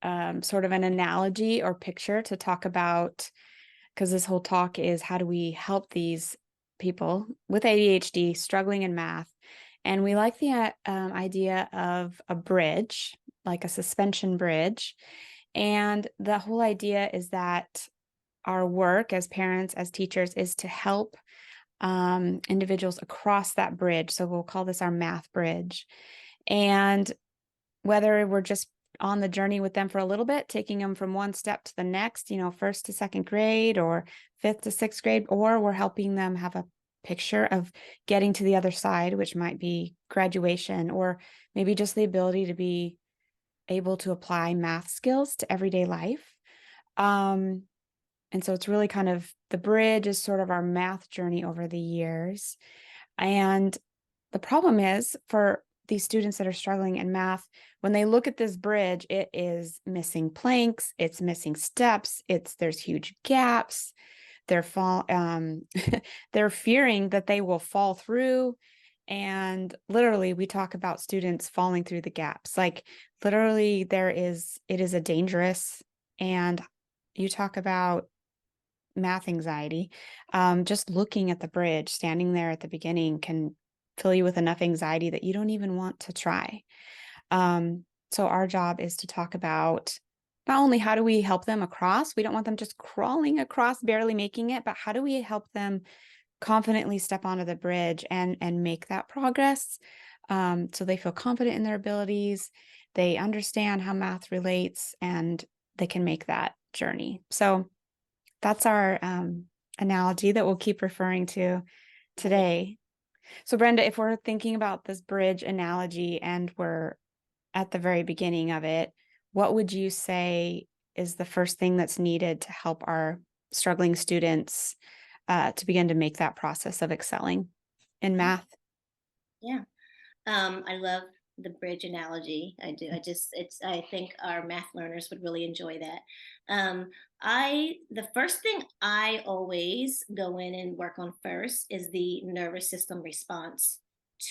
sort of an analogy or picture to talk about, because this whole talk is how do we help these people with ADHD struggling in math. And we like the idea of a bridge, like a suspension bridge. And the whole idea is that our work as parents, as teachers, is to help individuals across that bridge. So we'll call this our math bridge. And whether we're just on the journey with them for a little bit, taking them from one step to the next, first to second grade or fifth to sixth grade, or we're helping them have a picture of getting to the other side, which might be graduation, or maybe just the ability to be able to apply math skills to everyday life. And so it's really kind of the bridge is sort of our math journey over the years. And the problem is for these students that are struggling in math, when they look at this bridge, it is missing planks, it's missing steps, there's huge gaps. They're they're fearing that they will fall through. And literally, we talk about students falling through the gaps. Like literally, it is a dangerous, and you talk about math anxiety. Just looking at the bridge, standing there at the beginning can fill you with enough anxiety that you don't even want to try. So our job is to talk about not only how do we help them across, we don't want them just crawling across, barely making it, but how do we help them confidently step onto the bridge and make that progress, so they feel confident in their abilities, they understand how math relates, and they can make that journey. So that's our analogy that we'll keep referring to today. So Brenda, if we're thinking about this bridge analogy and we're at the very beginning of it, what would you say is the first thing that's needed to help our struggling students to begin to make that process of excelling in math? Yeah. I love the bridge analogy. I do. I think our math learners would really enjoy that. The first thing I always go in and work on first is the nervous system response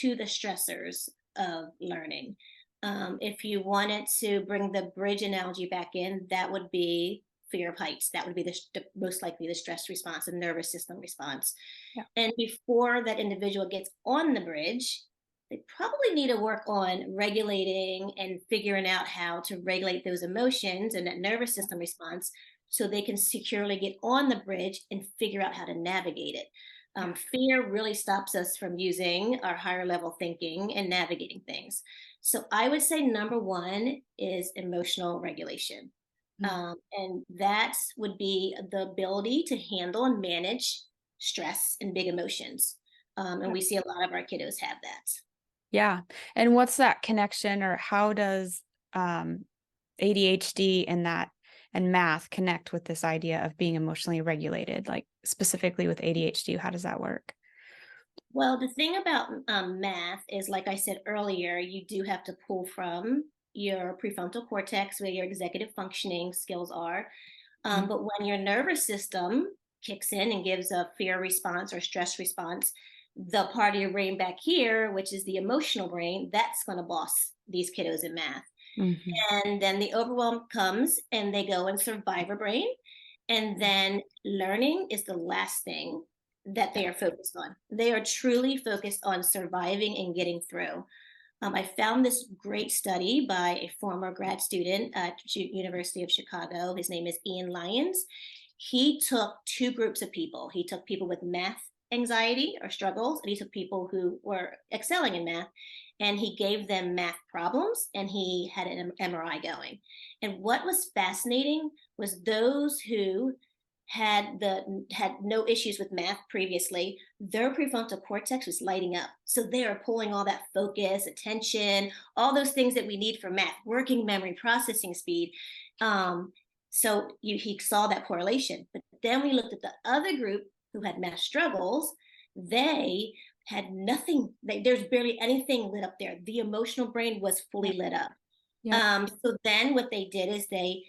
to the stressors of learning. If you wanted to bring the bridge analogy back in, that would be fear of heights. That would be the most likely the stress response, the nervous system response. Yeah. And before that individual gets on the bridge, they probably need to work on regulating and figuring out how to regulate those emotions and that nervous system response so they can securely get on the bridge and figure out how to navigate it. Fear really stops us from using our higher level thinking and navigating things. So I would say number one is emotional regulation. And that would be the ability to handle and manage stress and big emotions. And we see a lot of our kiddos have that. Yeah. And what's that connection, or how does ADHD and math connect with this idea of being emotionally regulated? Like specifically with ADHD, how does that work? Well, the thing about math is, like I said earlier, you do have to pull from your prefrontal cortex where your executive functioning skills are. Mhm. But when your nervous system kicks in and gives a fear response or stress response, the part of your brain back here, which is the emotional brain, that's going to boss these kiddos in math. Mhm. And then the overwhelm comes and they go in survivor brain. And then learning is the last thing that they are focused on. They are truly focused on surviving and getting through. I found this great study by a former grad student at University of Chicago. His name is Ian Lyons. He took two groups of people. He took people with math anxiety or struggles, and he took people who were excelling in math, and he gave them math problems, and he had an MRI going. And what was fascinating was those who had no issues with math previously, their prefrontal cortex was lighting up. So they are pulling all that focus, attention, all those things that we need for math, working memory, processing speed. He saw that correlation. But then we looked at the other group who had math struggles. They had nothing. There's barely anything lit up there. The emotional brain was fully Yep. lit up. Yep. So then what they did is they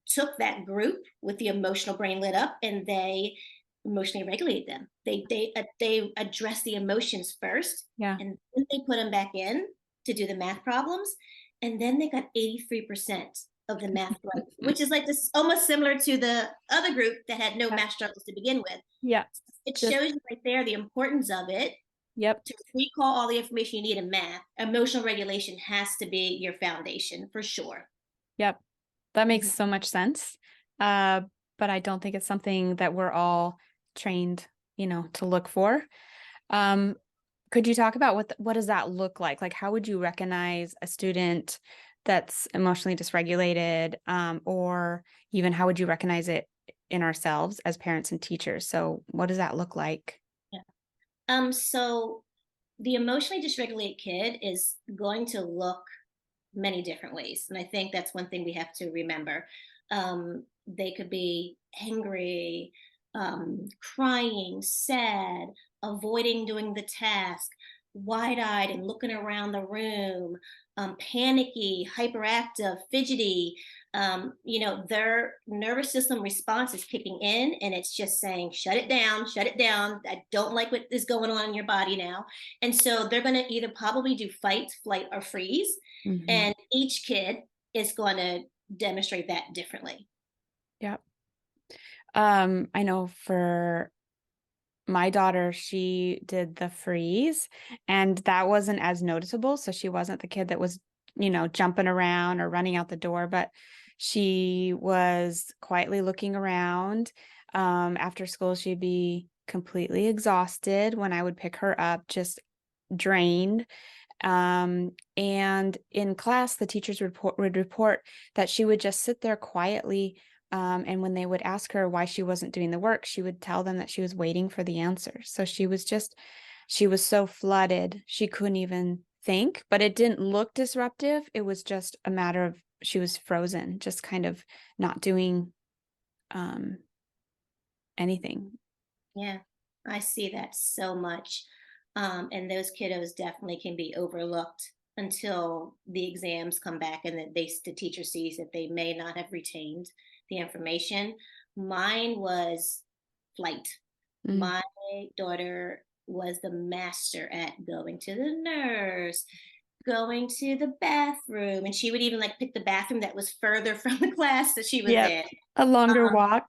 took that group with the emotional brain lit up and they emotionally regulated them. They addressed the emotions first, Yeah. and then they put them back in to do the math problems, and then they got 83% of the math growth, which is like this almost similar to the other group that had no Yeah. math struggles to begin with. Yeah. It Just, shows you right there the importance of it. yep. To recall all the information you need in math, emotional regulation has to be your foundation for sure. Yep. That makes Mhm. so much sense. But I don't think it's something that we're all trained, to look for. Um, could you talk about what does that look like? Like, how would you recognize a student that's emotionally dysregulated, or even how would you recognize it in ourselves as parents and teachers? So, what does that look like? Yeah. So the emotionally dysregulated kid is going to look many different ways. And I think that's one thing we have to remember. They could be angry, crying, sad, avoiding doing the task, wide eyed and looking around the room, panicky, hyperactive, fidgety. Their nervous system response is kicking in and it's just saying, shut it down, shut it down. I don't like what is going on in your body now. And so they're going to either probably do fight, flight, or freeze. Hmm. And each kid is going to demonstrate that differently. Yep. I know for my daughter, she did the freeze, and that wasn't as noticeable. So she wasn't the kid that was, jumping around or running out the door, but she was quietly looking around. After school, she'd be completely exhausted when I would pick her up, just drained. And in class, the teachers would report that she would just sit there quietly. And when they would ask her why she wasn't doing the work, she would tell them that she was waiting for the answer. So she was so flooded, she couldn't even think, but it didn't look disruptive. It was just a matter of she was frozen, just kind of not doing um, anything. Yeah, I see that so much. And those kiddos definitely can be overlooked until the exams come back and that the teacher sees that they may not have retained the information. Mine was flight. Mm. My daughter was the master at going to the nurse, going to the bathroom, and she would even like pick the bathroom that was further from the class that she was Yep. in. A longer Um, walk.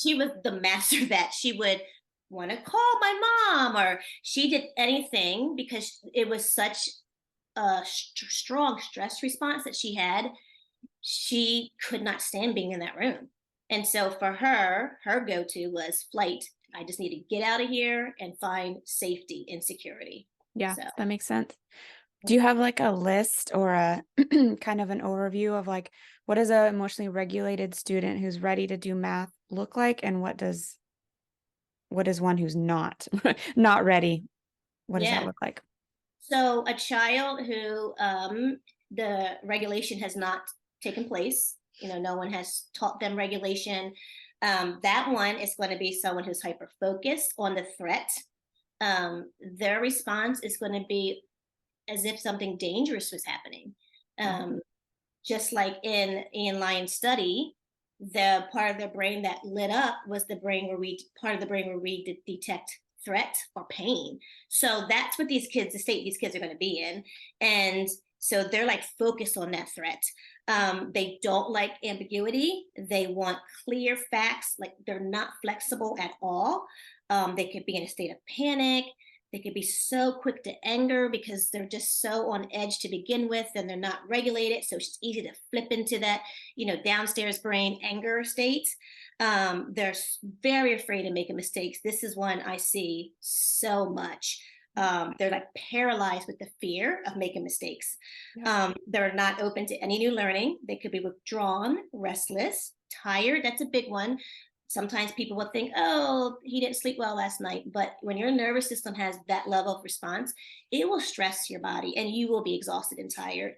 she was the master of that. She would want to call my mom, or she did anything because it was such a strong stress response that she had. She could not stand being in that room. And so for her go to was flight. I just need to get out of here and find safety and security. Yeah, So, that makes sense. Do you have like a list or a kind of an overview of like what does a emotionally regulated student who's ready to do math look like, and what is one who's not not ready? What does that yeah. look like? So a child who the regulation has not taken place, no one has taught them regulation. That one is going to be someone who's hyper focused on the threat. Their response is going to be as if something dangerous was happening. Yeah. Just like in Ian Lyon's study, the part of the brain that lit up was the brain where we part of the brain where we detect threat or pain. So that's what the state these kids are going to be in. And so they're like focused on that threat. They don't like ambiguity. They want clear facts. Like they're not flexible at all. They could be in a state of panic. They could be so quick to anger because they're just so on edge to begin with and they're not regulated. So it's easy to flip into that, downstairs brain anger state. They're very afraid of making mistakes. This is one I see so much. They're like paralyzed with the fear of making mistakes. Yeah. They're not open to any new learning. They could be withdrawn, restless, tired. That's a big one. Sometimes people will think, oh, he didn't sleep well last night. But when your nervous system has that level of response, it will stress your body and you will be exhausted and tired.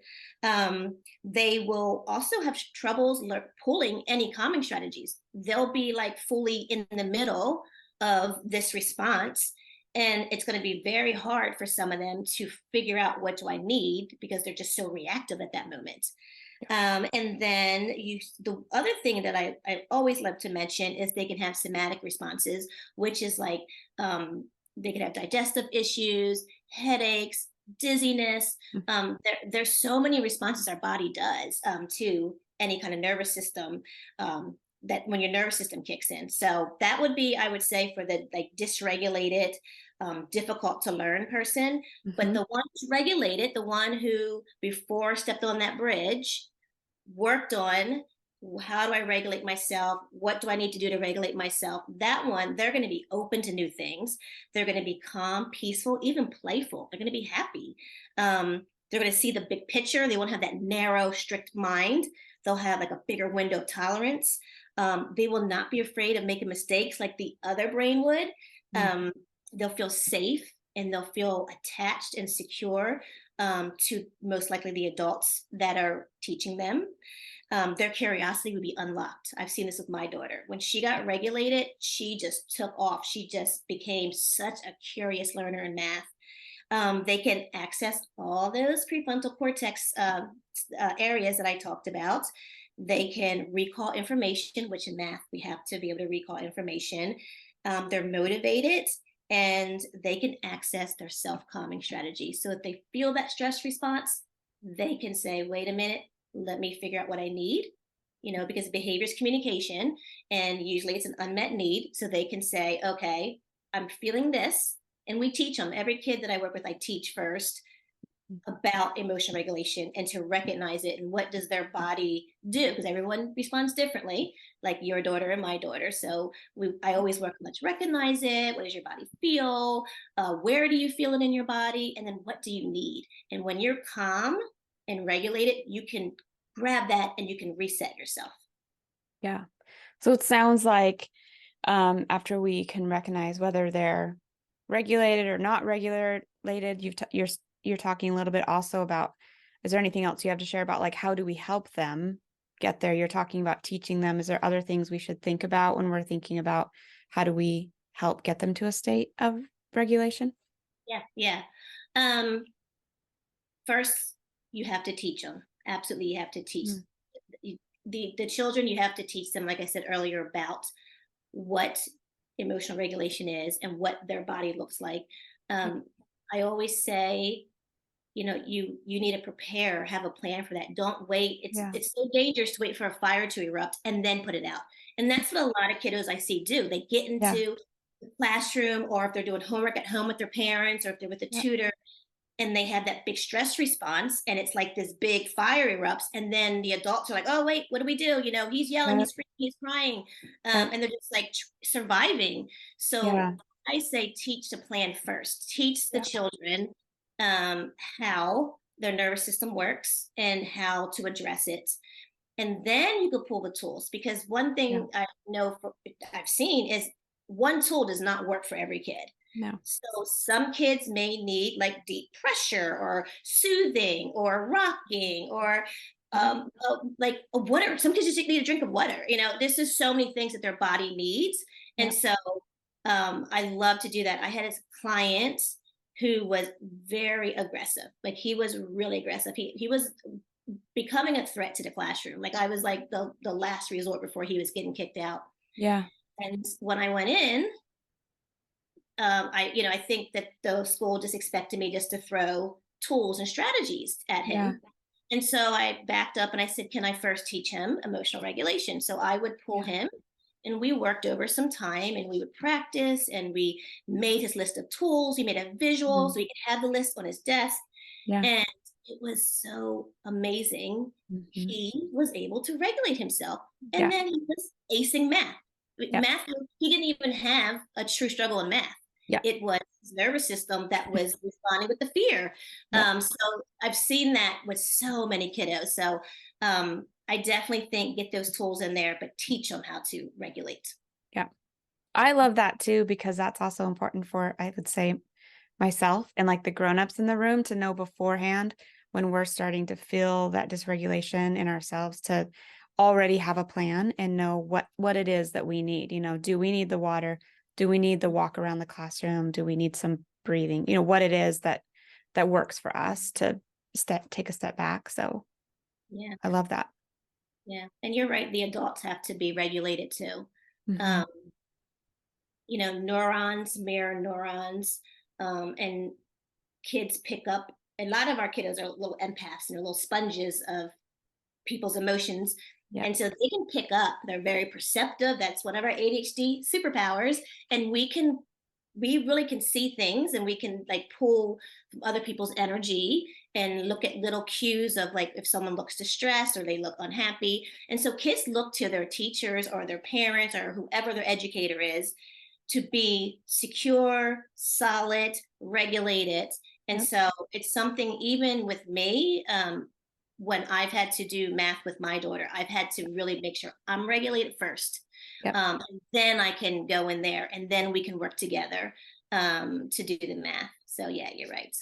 They will also have troubles pulling any calming strategies. They'll be like fully in the middle of this response. And it's going to be very hard for some of them to figure out what do I need because they're just so reactive at that moment. And then the other thing that I always love to mention is they can have somatic responses, which is like they can have digestive issues, headaches, dizziness. There's so many responses our body does to any kind of nervous system, that when your nervous system kicks in. So that would be, I would say, for the like dysregulated, difficult to learn person. But Mhm. the one who's regulated, the one who before stepped on that bridge, worked on how do I regulate myself? What do I need to do to regulate myself? That one, they're going to be open to new things. They're going to be calm, peaceful, even playful. They're going to be happy. They're going to see the big picture. They won't have that narrow, strict mind. They'll have like a bigger window of tolerance. They will not be afraid of making mistakes like the other brain would. Mm. They'll feel safe and they'll feel attached and secure, to most likely the adults that are teaching them. Their curiosity would be unlocked. I've seen this with my daughter. When she got regulated, she just took off. She just became such a curious learner in math. They can access all those prefrontal cortex areas that I talked about. They can recall information, which in math, we have to be able to recall information. They're motivated and they can access their self calming strategy. So if they feel that stress response, they can say, wait a minute, let me figure out what I need. Because behavior is communication and usually it's an unmet need. So they can say, okay, I'm feeling this. And we teach them. Every kid that I work with, I teach first about emotion regulation and to recognize it and what does their body do, because everyone responds differently, like your daughter and my daughter. So I always work on let's recognize it. What does your body feel? Where do you feel it in your body? And then what do you need? And when you're calm and regulated, you can grab that and you can reset yourself. Yeah. So it sounds like after we can recognize whether they're regulated or not regulated, you're talking a little bit also about, is there anything else you have to share about like how do we help them get there? You're talking about teaching them. Is there other things we should think about when we're thinking about how do we help get them to a state of regulation? Yeah, yeah. Um, First, you have to teach them. Absolutely, you have to teach Mm. the children. You have to teach them, like I said earlier, about what emotional regulation is and what their body looks like. Yeah. I always say, you need to prepare, have a plan for that. Don't wait. It's Yeah. it's so dangerous to wait for a fire to erupt and then put it out. And that's what a lot of kiddos I see do. They get Yeah. into the classroom, or if they're doing homework at home with their parents, or if they're with a Yeah. tutor, and they have that big stress response and it's like this big fire erupts, and then the adults are like, oh wait, what do we do? He's yelling, Yeah. he's screaming, he's crying, Yeah. and they're just like surviving. So Yeah. I say teach the plan first. Teach the Yeah. children, how their nervous system works and how to address it, and then you could pull the tools, because one Yeah. thing I've seen is one tool does not work for every kid. No. So some kids may need like deep pressure or soothing or rocking or Yeah. like a water. Some kids just need a drink of water. This is so many things that their body needs. Yeah. And so I love to do that. I had a client who was very aggressive. Like he was really aggressive. He was becoming a threat to the classroom. Like I was like the last resort before he was getting kicked out. Yeah. And when I went in, I think that the school just expected me just to throw tools and strategies at Yeah. him. And so I backed up and I said, can I first teach him emotional regulation? So I would pull Yeah. him and we worked over some time and we would practice and we made his list of tools. We made a visual Mhm. so he could have the list on his desk. Yeah. And it was so amazing. Mhm. He was able to regulate himself. And Yeah. then he was acing math. Yeah. Math, he didn't even have a true struggle in math. Yeah. It was his nervous system that was responding with the fear. Yeah. So I've seen that with so many kiddos. So I definitely think get those tools in there, but teach them how to regulate. Yeah. I love that too, because that's also important for, I would say, myself and like the grown-ups in the room to know beforehand when we're starting to feel that dysregulation in ourselves to already have a plan and know what it is that we need. Do we need the water? Do we need the walk around the classroom? Do we need some breathing? What it is that works for us to take a step back. So Yeah, I love that. yeah. And you're right, the adults have to be regulated too. Mhm. Um, neurons mirror neurons, and kids pick up. A lot of our kiddos are little empaths and they're little sponges of people's emotions. Yeah. And so they can pick up, they're very perceptive. That's one of our ADHD superpowers. And we really can see things, and we can like pull from other people's energy and look at little cues of like if someone looks distressed or they look unhappy. And so kids look to their teachers or their parents or whoever their educator is to be secure, solid, regulated. And Yep. so it's something, even with me, when I've had to do math with my daughter, I've had to really make sure I'm regulated first. Yep. And then I can go in there, and then we can work together to do the math. So yeah, you're right.